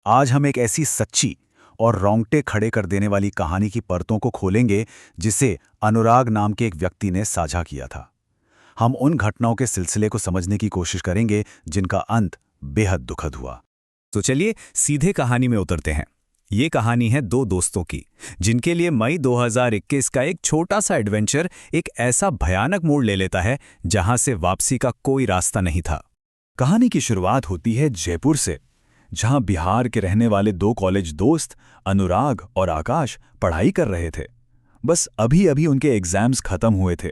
आज हम एक ऐसी सच्ची और रोंगटे खड़े कर देने वाली कहानी की परतों को खोलेंगे जिसे अनुराग नाम के एक व्यक्ति ने साझा किया था। हम उन घटनाओं के सिलसिले को समझने की कोशिश करेंगे जिनका अंत बेहद दुखद हुआ। तो चलिए सीधे कहानी में उतरते हैं। ये कहानी है दो दोस्तों की, जिनके लिए मई 2021 का एक छोटा सा एडवेंचर एक ऐसा भयानक मोड़ ले लेता है जहां से वापसी का कोई रास्ता नहीं था। कहानी की शुरुआत होती है जयपुर से, जहां बिहार के रहने वाले दो कॉलेज दोस्त अनुराग और आकाश पढ़ाई कर रहे थे। बस अभी अभी उनके एग्जाम्स खत्म हुए थे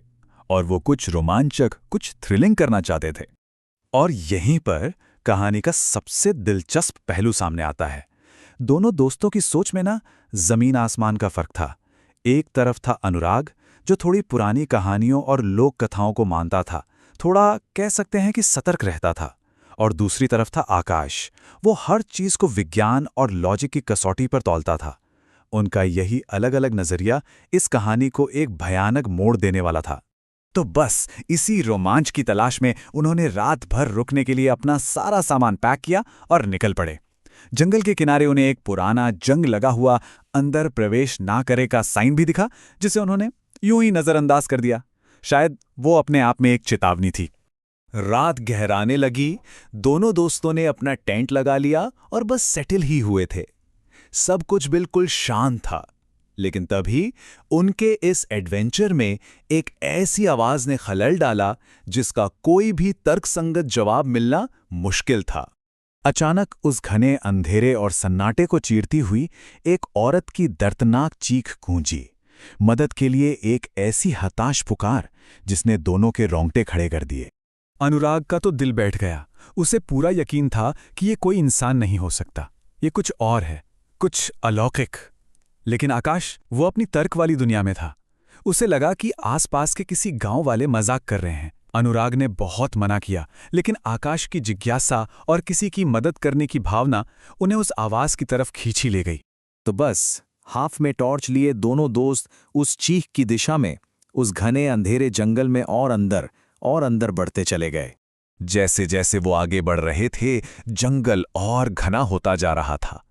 और वो कुछ रोमांचक, कुछ थ्रिलिंग करना चाहते थे। और यहीं पर कहानी का सबसे दिलचस्प पहलू सामने आता है। दोनों दोस्तों की सोच में ना जमीन आसमान का फर्क था। एक तरफ था अनुराग, जो थोड़ी पुरानी कहानियों और लोक कथाओं को मानता था, थोड़ा कह सकते हैं कि सतर्क रहता था। और दूसरी तरफ था आकाश, वो हर चीज को विज्ञान और लॉजिक की कसौटी पर तौलता था। उनका यही अलग अलग नजरिया इस कहानी को एक भयानक मोड़ देने वाला था। तो बस इसी रोमांच की तलाश में उन्होंने रात भर रुकने के लिए अपना सारा सामान पैक किया और निकल पड़े। जंगल के किनारे उन्हें एक पुराना जंग लगा हुआ अंदर प्रवेश ना करे का साइन भी दिखा, जिसे उन्होंने यूं ही नजरअंदाज कर दिया। शायद वो अपने आप में एक चेतावनी थी। रात गहराने लगी, दोनों दोस्तों ने अपना टेंट लगा लिया और बस सेटल ही हुए थे। सब कुछ बिल्कुल शांत था, लेकिन तभी उनके इस एडवेंचर में एक ऐसी आवाज ने खलल डाला जिसका कोई भी तर्कसंगत जवाब मिलना मुश्किल था। अचानक उस घने अंधेरे और सन्नाटे को चीरती हुई एक औरत की दर्दनाक चीख गूंजी। मदद के लिए एक ऐसी हताश पुकार जिसने दोनों के रोंगटे खड़े कर दिए। अनुराग का तो दिल बैठ गया। उसे पूरा यकीन था कि ये कोई इंसान नहीं हो सकता, ये कुछ और है, कुछ अलौकिक। लेकिन आकाश, वो अपनी तर्क वाली दुनिया में था। उसे लगा कि आसपास के किसी गांव वाले मजाक कर रहे हैं। अनुराग ने बहुत मना किया, लेकिन आकाश की जिज्ञासा और किसी की मदद करने की भावना उन्हें उस आवाज की तरफ खींची ले गई। तो बस हाफ में टॉर्च लिए दोनों दोस्त उस चीख की दिशा में, उस घने अंधेरे जंगल में और अंदर बढ़ते चले गए। जैसे जैसे वो आगे बढ़ रहे थे, जंगल और घना होता जा रहा था।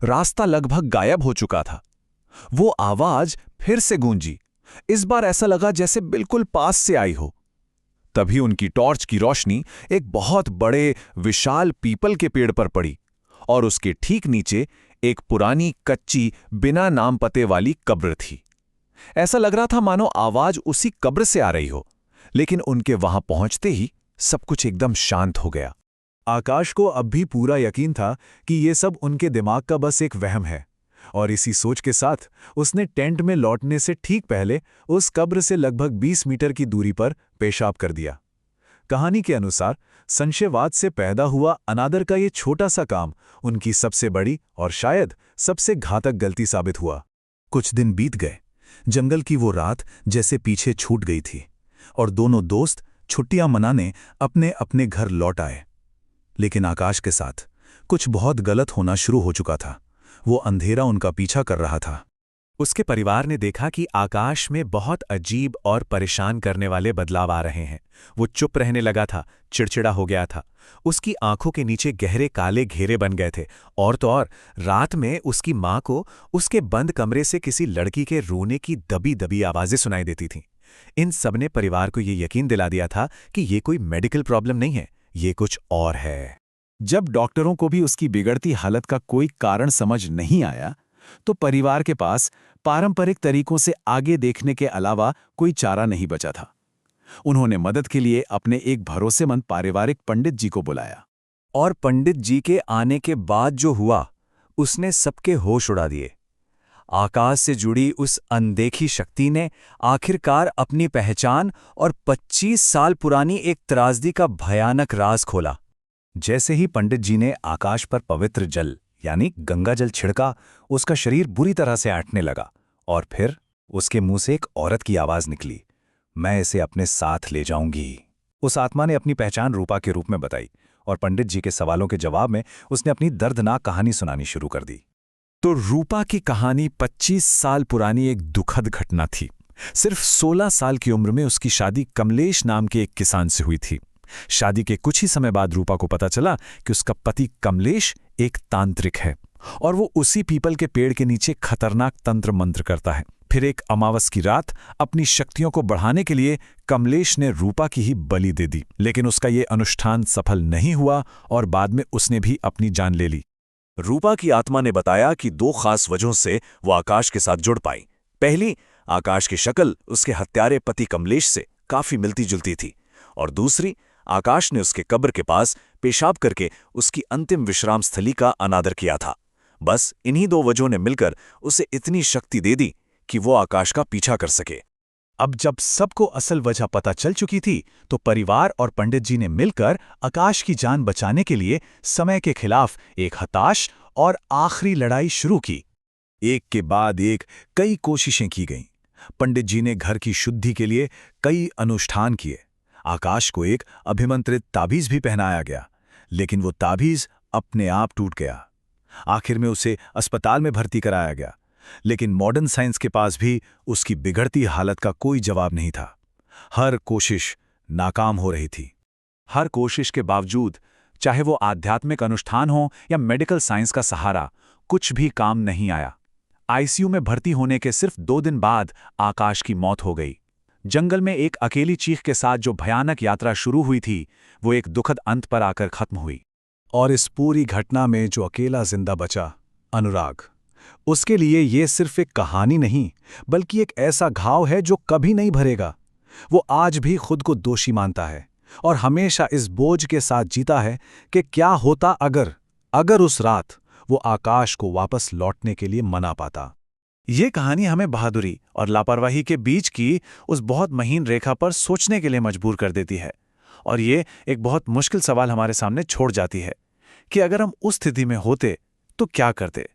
रास्ता लगभग गायब हो चुका था। वो आवाज फिर से गूंजी। इस बार ऐसा लगा जैसे बिल्कुल पास से आई हो। तभी उनकी टॉर्च की रोशनी एक बहुत बड़े विशाल पीपल के पेड़ पर पड़ी और उसके ठीक नीचे एक पुरानी कच्ची बिना नाम पते वाली कब्र थी। ऐसा लग रहा था मानो आवाज उसी कब्र से आ रही हो। लेकिन उनके वहां पहुंचते ही सब कुछ एकदम शांत हो गया। आकाश को अब भी पूरा यकीन था कि ये सब उनके दिमाग का बस एक वहम है, और इसी सोच के साथ उसने टेंट में लौटने से ठीक पहले उस कब्र से लगभग 20 मीटर की दूरी पर पेशाब कर दिया। कहानी के अनुसार संशयवाद से पैदा हुआ अनादर का ये छोटा सा काम उनकी सबसे बड़ी और शायद सबसे घातक गलती साबित हुआ। कुछ दिन बीत गए। जंगल की वो रात जैसे पीछे छूट गई थी और दोनों दोस्त छुट्टियां मनाने अपने अपने घर लौट आए। लेकिन आकाश के साथ कुछ बहुत गलत होना शुरू हो चुका था। वो अंधेरा उनका पीछा कर रहा था। उसके परिवार ने देखा कि आकाश में बहुत अजीब और परेशान करने वाले बदलाव आ रहे हैं। वो चुप रहने लगा था, चिड़चिड़ा हो गया था। उसकी आंखों के नीचे गहरे काले घेरे बन गए थे, और तो और रात में उसकी मां को उसके बंद कमरे से किसी लड़की के रोने की दबी दबी आवाजें सुनाई देती थीं। इन सबने परिवार को ये यकीन दिला दिया था कि ये कोई मेडिकल प्रॉब्लम नहीं है, ये कुछ और है। जब डॉक्टरों को भी उसकी बिगड़ती हालत का कोई कारण समझ नहीं आया, तो परिवार के पास पारंपरिक तरीकों से आगे देखने के अलावा कोई चारा नहीं बचा था। उन्होंने मदद के लिए अपने एक भरोसेमंद पारिवारिक पंडित जी को बुलाया। और पंडित जी के आने के बाद जो हुआ, उसने सबके होश उड़ा दिए। आकाश से जुड़ी उस अनदेखी शक्ति ने आखिरकार अपनी पहचान और 25 साल पुरानी एक त्रासदी का भयानक राज खोला। जैसे ही पंडित जी ने आकाश पर पवित्र जल यानी गंगा जल छिड़का, उसका शरीर बुरी तरह से ऐंठने लगा और फिर उसके मुंह से एक औरत की आवाज निकली, मैं इसे अपने साथ ले जाऊंगी। उस आत्मा ने अपनी पहचान रूपा के रूप में बताई और पंडित जी के सवालों के जवाब में उसने अपनी दर्दनाक कहानी सुनानी शुरू कर दी। तो रूपा की कहानी 25 साल पुरानी एक दुखद घटना थी। सिर्फ 16 साल की उम्र में उसकी शादी कमलेश नाम के एक किसान से हुई थी। शादी के कुछ ही समय बाद रूपा को पता चला कि उसका पति कमलेश एक तांत्रिक है और वो उसी पीपल के पेड़ के नीचे खतरनाक तंत्र मंत्र करता है। फिर एक अमावस की रात अपनी शक्तियों को बढ़ाने के लिए कमलेश ने रूपा की ही बलि दे दी, लेकिन उसका ये अनुष्ठान सफल नहीं हुआ और बाद में उसने भी अपनी जान ले ली। रूपा की आत्मा ने बताया कि 2 खास वजहों से वो आकाश के साथ जुड़ पाई। पहली, आकाश की शक्ल उसके हत्यारे पति कमलेश से काफी मिलती जुलती थी, और दूसरी, आकाश ने उसके कब्र के पास पेशाब करके उसकी अंतिम विश्राम स्थली का अनादर किया था। बस इन्हीं 2 वजहों ने मिलकर उसे इतनी शक्ति दे दी कि वो आकाश का पीछा कर सके। अब जब सबको असल वजह पता चल चुकी थी तो परिवार और पंडित जी ने मिलकर आकाश की जान बचाने के लिए समय के खिलाफ एक हताश और आखिरी लड़ाई शुरू की। एक के बाद एक कई कोशिशें की गईं। पंडित जी ने घर की शुद्धि के लिए कई अनुष्ठान किए। आकाश को एक अभिमंत्रित ताबीज भी पहनाया गया, लेकिन वो ताबीज अपने आप टूट गया। आखिर में उसे अस्पताल में भर्ती कराया गया, लेकिन मॉडर्न साइंस के पास भी उसकी बिगड़ती हालत का कोई जवाब नहीं था। हर कोशिश नाकाम हो रही थी। हर कोशिश के बावजूद, चाहे वो आध्यात्मिक अनुष्ठान हो या मेडिकल साइंस का सहारा, कुछ भी काम नहीं आया। आईसीयू में भर्ती होने के सिर्फ 2 दिन बाद आकाश की मौत हो गई। जंगल में एक अकेली चीख के साथ जो भयानक यात्रा शुरू हुई थी, वो एक दुखद अंत पर आकर खत्म हुई। और इस पूरी घटना में जो अकेला जिंदा बचा, अनुराग, उसके लिए ये सिर्फ एक कहानी नहीं, बल्कि एक ऐसा घाव है जो कभी नहीं भरेगा। वो आज भी खुद को दोषी मानता है और हमेशा इस बोझ के साथ जीता है कि क्या होता अगर उस रात वो आकाश को वापस लौटने के लिए मना पाता। ये कहानी हमें बहादुरी और लापरवाही के बीच की उस बहुत महीन रेखा पर सोचने के लिए मजबूर कर देती है, और ये एक बहुत मुश्किल सवाल हमारे सामने छोड़ जाती है कि अगर हम उस स्थिति में होते तो क्या करते।